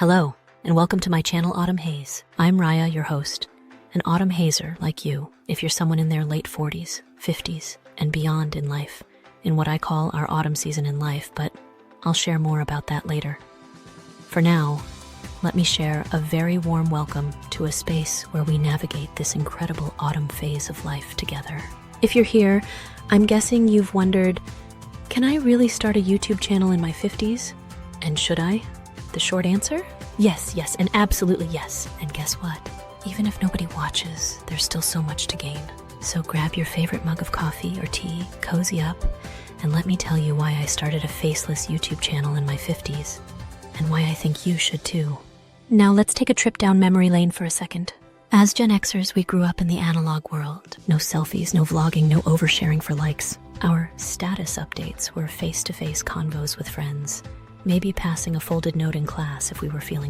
Hello, and welcome to my channel Autumn Haze. I'm Raya, your host, an autumn hazer like you, if you're someone in their late 40s, 50s, and beyond in life, in what I call our autumn season in life, but I'll share more about that later. For now, let me share a very warm welcome to a space where we navigate this incredible autumn phase of life together. If you're here, I'm guessing you've wondered, can I really start a YouTube channel in my 50s? And should I? The short answer? Yes, and absolutely yes. And guess what? Even if nobody watches, there's still so much to gain. So grab your favorite mug of coffee or tea, cozy up, and let me tell you why I started a faceless YouTube channel in my 50s, and why I think you should too. Now let's take a trip down memory lane for a second. As Gen Xers, we grew up in the analog world. No selfies, no vlogging, no oversharing for likes. Our status updates were face-to-face convos with friends, maybe passing a folded note in class if we were feeling